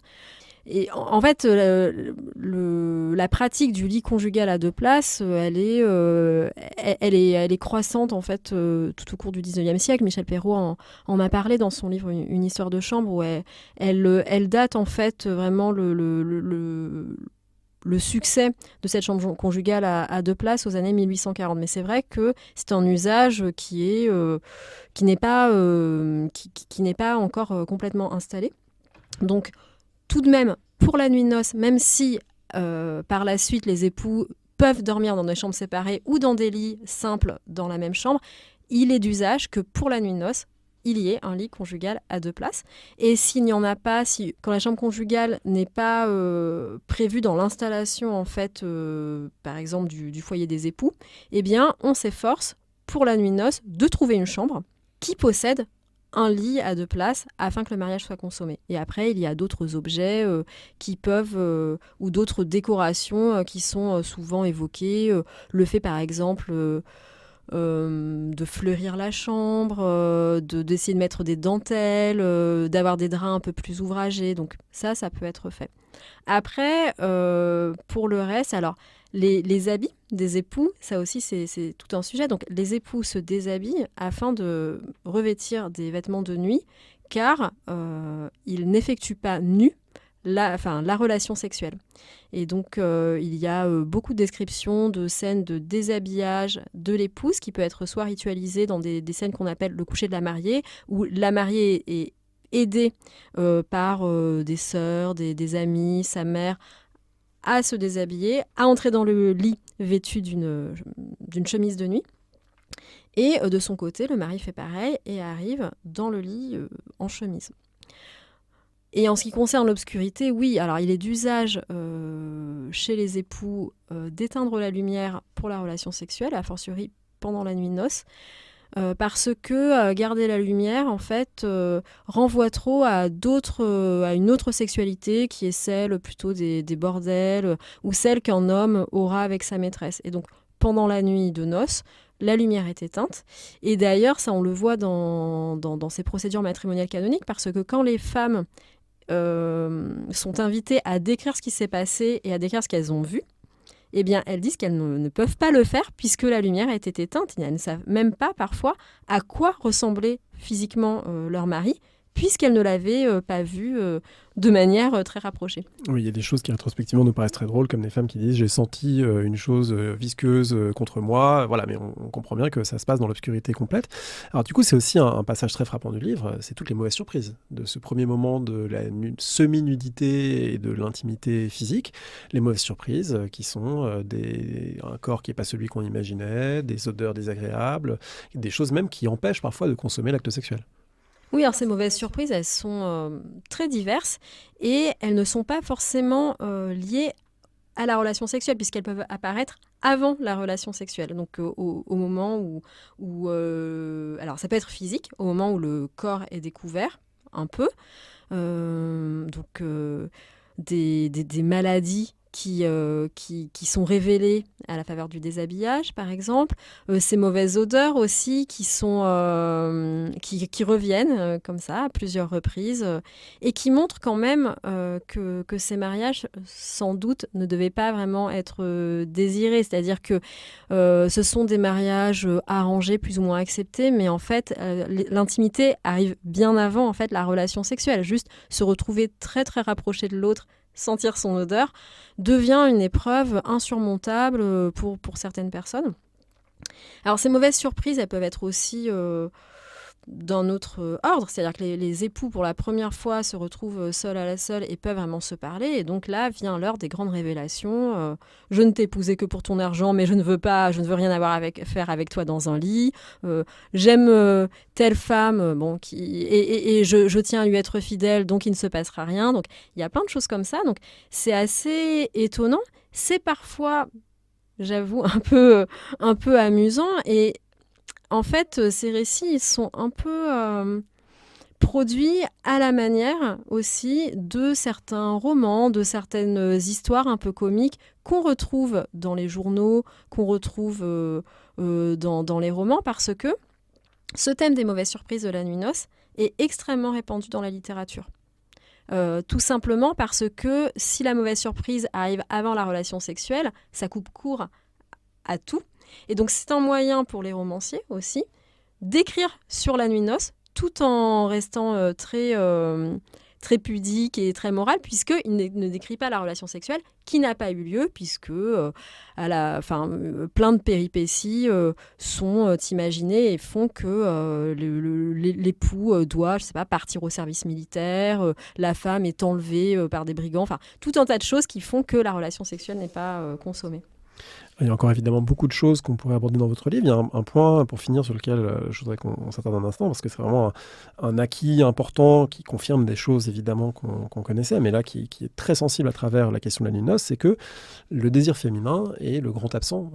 Et en fait, la pratique du lit conjugal à 2 places, elle est croissante en fait tout au cours du 19e siècle. Michel Perrault en a parlé dans son livre Une histoire de chambre, où elle date en fait vraiment le succès de cette chambre conjugale à 2 places aux années 1840. Mais c'est vrai que c'est un usage qui n'est pas encore complètement installé. Donc, tout de même, pour la nuit de noces, même si par la suite les époux peuvent dormir dans des chambres séparées ou dans des lits simples dans la même chambre, il est d'usage que pour la nuit de noces, il y ait un lit conjugal à 2 places. Et s'il n'y en a pas, quand la chambre conjugale n'est pas prévue dans l'installation, en fait, par exemple, du foyer des époux, eh bien, on s'efforce, pour la nuit de noces, de trouver une chambre qui possède un lit à 2 places afin que le mariage soit consommé. Et après, il y a d'autres objets qui peuvent, ou d'autres décorations qui sont souvent évoquées. Le fait, par exemple, de fleurir la chambre, d'essayer de mettre des dentelles, d'avoir des draps un peu plus ouvragés. Donc ça peut être fait. Après, pour le reste, alors, les habits des époux, ça aussi c'est tout un sujet. Donc les époux se déshabillent afin de revêtir des vêtements de nuit, car ils n'effectuent pas nus la relation sexuelle. Et donc il y a beaucoup de descriptions de scènes de déshabillage de l'épouse qui peut être soit ritualisée dans des scènes qu'on appelle le coucher de la mariée, où la mariée est aidée par des sœurs, des amis, sa mère, à se déshabiller, à entrer dans le lit vêtu d'une chemise de nuit. Et de son côté, le mari fait pareil et arrive dans le lit en chemise. Et en ce qui concerne l'obscurité, oui, alors il est d'usage chez les époux d'éteindre la lumière pour la relation sexuelle, a fortiori pendant la nuit de noces, parce que garder la lumière, en fait, renvoie trop à une autre sexualité qui est celle plutôt des bordels ou celle qu'un homme aura avec sa maîtresse. Et donc, pendant la nuit de noces, la lumière est éteinte. Et d'ailleurs, ça, on le voit dans ces procédures matrimoniales canoniques, parce que quand les femmes sont invitées à décrire ce qui s'est passé et à décrire ce qu'elles ont vu, eh bien, elles disent qu'elles ne peuvent pas le faire puisque la lumière a été éteinte. Elles ne savent même pas parfois à quoi ressemblait physiquement leur mari, puisqu'elles ne l'avaient pas vu de manière très rapprochée. Oui, il y a des choses qui rétrospectivement nous paraissent très drôles, comme des femmes qui disent « j'ai senti une chose visqueuse contre moi », voilà, mais on comprend bien que ça se passe dans l'obscurité complète. Alors du coup, c'est aussi un passage très frappant du livre, c'est toutes les mauvaises surprises, de ce premier moment de la semi-nudité et de l'intimité physique, les mauvaises surprises qui sont un corps qui n'est pas celui qu'on imaginait, des odeurs désagréables, des choses même qui empêchent parfois de consommer l'acte sexuel. Oui, alors ces mauvaises surprises, elles sont très diverses et elles ne sont pas forcément liées à la relation sexuelle puisqu'elles peuvent apparaître avant la relation sexuelle. Donc au moment où alors ça peut être physique, au moment où le corps est découvert un peu. Donc des maladies qui sont révélées à la faveur du déshabillage, par exemple. Ces mauvaises odeurs aussi qui reviennent comme ça à plusieurs reprises et qui montrent quand même que ces mariages, sans doute, ne devaient pas vraiment être désirés. C'est-à-dire que ce sont des mariages arrangés, plus ou moins acceptés, mais en fait, l'intimité arrive bien avant en fait, la relation sexuelle. Juste se retrouver très, très rapproché de l'autre, sentir son odeur, devient une épreuve insurmontable pour certaines personnes. Alors ces mauvaises surprises, elles peuvent être aussi d'un autre ordre, c'est-à-dire que les époux pour la première fois se retrouvent seuls à la seule et peuvent vraiment se parler, et donc là vient l'heure des grandes révélations. Je ne t'ai épousé que pour ton argent, mais je ne veux rien faire avec toi dans un lit. J'aime telle femme, et je tiens à lui être fidèle, donc il ne se passera rien. Donc il y a plein de choses comme ça. Donc c'est assez étonnant. C'est parfois, j'avoue, un peu amusant et en fait, ces récits ils sont un peu produits à la manière aussi de certains romans, de certaines histoires un peu comiques qu'on retrouve dans les journaux, qu'on retrouve dans les romans, parce que ce thème des mauvaises surprises de la nuit noce est extrêmement répandu dans la littérature. Tout simplement parce que si la mauvaise surprise arrive avant la relation sexuelle, ça coupe court à tout. Et donc c'est un moyen pour les romanciers aussi d'écrire sur la nuit de noces tout en restant très pudique et très moral, puisqu'il ne décrit pas la relation sexuelle qui n'a pas eu lieu, puisque plein de péripéties sont imaginées et font que l'époux doit, je sais pas, partir au service militaire, la femme est enlevée par des brigands, enfin tout un tas de choses qui font que la relation sexuelle n'est pas consommée. Il y a encore évidemment beaucoup de choses qu'on pourrait aborder dans votre livre. Il y a un point, pour finir, sur lequel je voudrais qu'on s'attarde un instant, parce que c'est vraiment un acquis important qui confirme des choses évidemment qu'on connaissait, mais là qui est très sensible à travers la question de la nuit de noces, c'est que le désir féminin est le grand absent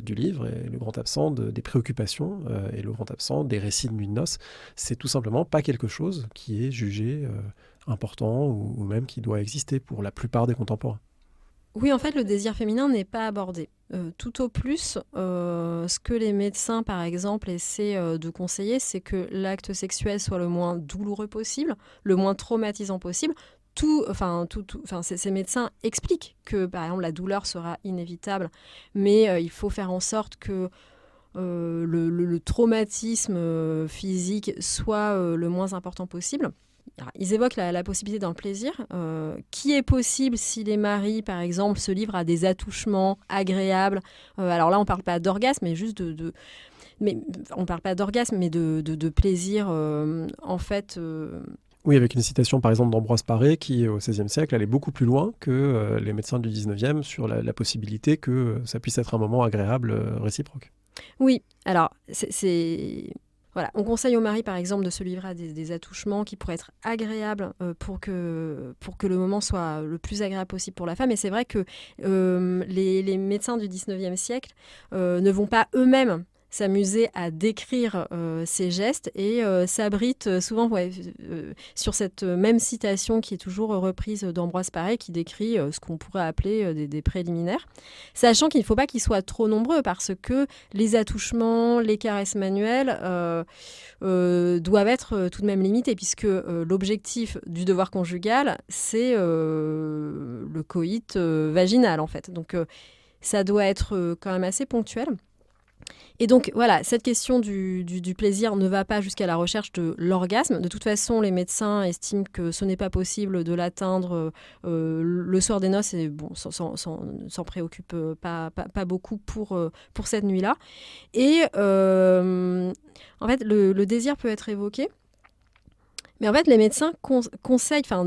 du livre, et le grand absent des préoccupations, et le grand absent des récits de nuit de noces. C'est tout simplement pas quelque chose qui est jugé important ou même qui doit exister pour la plupart des contemporains. Oui, en fait, le désir féminin n'est pas abordé. Tout au plus, ce que les médecins, par exemple, essaient de conseiller, c'est que l'acte sexuel soit le moins douloureux possible, le moins traumatisant possible. Ces médecins expliquent que, par exemple, la douleur sera inévitable, mais il faut faire en sorte que le traumatisme physique soit le moins important possible. Alors, ils évoquent la possibilité d'un plaisir qui est possible si les maris, par exemple, se livrent à des attouchements agréables. Alors là, on ne parle pas d'orgasme, mais juste on parle pas d'orgasme, mais de plaisir, en fait. Oui, avec une citation, par exemple, d'Ambroise Paré, qui, au XVIe siècle, allait beaucoup plus loin que les médecins du XIXe sur la possibilité que ça puisse être un moment agréable réciproque. Oui, alors, Voilà, on conseille au mari, par exemple, de se livrer à des attouchements qui pourraient être agréables pour que le moment soit le plus agréable possible pour la femme. Et c'est vrai que les médecins du 19e siècle ne vont pas eux-mêmes s'amuser à décrire ces gestes et s'abritent souvent sur cette même citation qui est toujours reprise d'Ambroise Paré, qui décrit ce qu'on pourrait appeler des préliminaires, sachant qu'il ne faut pas qu'ils soient trop nombreux parce que les attouchements, les caresses manuelles doivent être tout de même limités, puisque l'objectif du devoir conjugal, c'est le coït vaginal en fait. Donc ça doit être quand même assez ponctuel. Et donc voilà, cette question du plaisir ne va pas jusqu'à la recherche de l'orgasme. De toute façon, les médecins estiment que ce n'est pas possible de l'atteindre le soir des noces et bon, s'en préoccupent pas beaucoup pour cette nuit-là. Et en fait, le désir peut être évoqué. Mais en fait, les médecins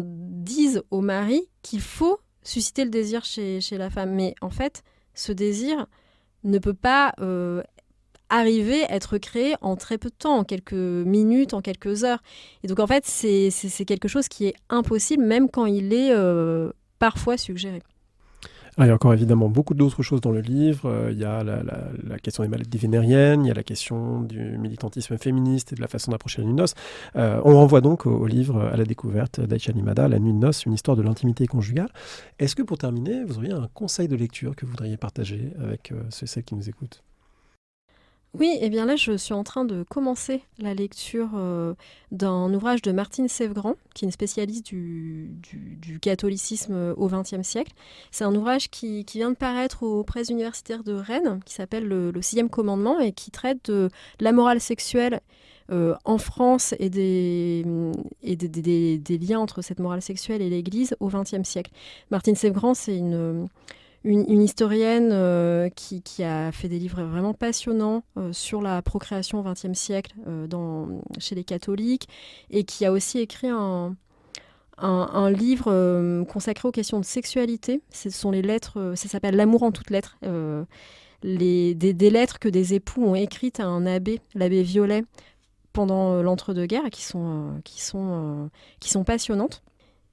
disent au mari qu'il faut susciter le désir chez la femme. Mais en fait, ce désir ne peut pas arriver à être créé en très peu de temps, en quelques minutes, en quelques heures. Et donc en fait, c'est quelque chose qui est impossible, même quand il est parfois suggéré. Il y a encore évidemment beaucoup d'autres choses dans le livre. Il y a la question des maladies vénériennes, il y a la question du militantisme féministe et de la façon d'approcher la nuit de noces. On renvoie donc au livre À la découverte d'Aïcha Limada, La nuit de noces, une histoire de l'intimité conjugale. Est-ce que pour terminer, vous auriez un conseil de lecture que vous voudriez partager avec ceux et celles qui nous écoutent ? Oui, et bien là, je suis en train de commencer la lecture d'un ouvrage de Martine Sévegrand, qui est une spécialiste du catholicisme au XXe siècle. C'est un ouvrage qui vient de paraître aux presses universitaires de Rennes, qui s'appelle le 6e commandement, et qui traite de la morale sexuelle en France et des liens entre cette morale sexuelle et l'Église au XXe siècle. Martine Sévegrand, c'est une historienne qui a fait des livres vraiment passionnants sur la procréation au XXe siècle chez les catholiques, et qui a aussi écrit un livre consacré aux questions de sexualité. Ce sont les lettres, ça s'appelle L'amour en toutes lettres, des lettres que des époux ont écrites à un abbé, l'abbé Violet, pendant l'entre-deux-guerres, et qui sont passionnantes.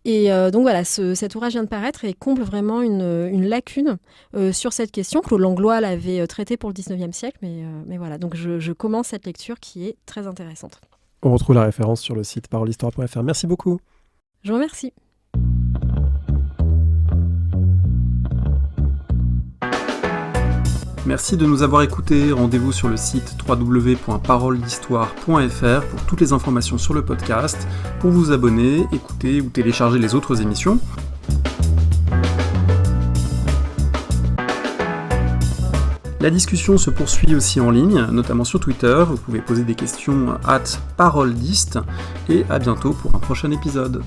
Et donc voilà, cet ouvrage vient de paraître et comble vraiment une lacune sur cette question. Claude Langlois l'avait traité pour le 19e siècle, mais voilà, donc je commence cette lecture qui est très intéressante. On retrouve la référence sur le site parolehistoire.fr. Merci beaucoup. Je vous remercie. Merci de nous avoir écoutés. Rendez-vous sur le site www.parolehistoire.fr pour toutes les informations sur le podcast, pour vous abonner, écouter ou télécharger les autres émissions. La discussion se poursuit aussi en ligne, notamment sur Twitter. Vous pouvez poser des questions @paroledist et à bientôt pour un prochain épisode.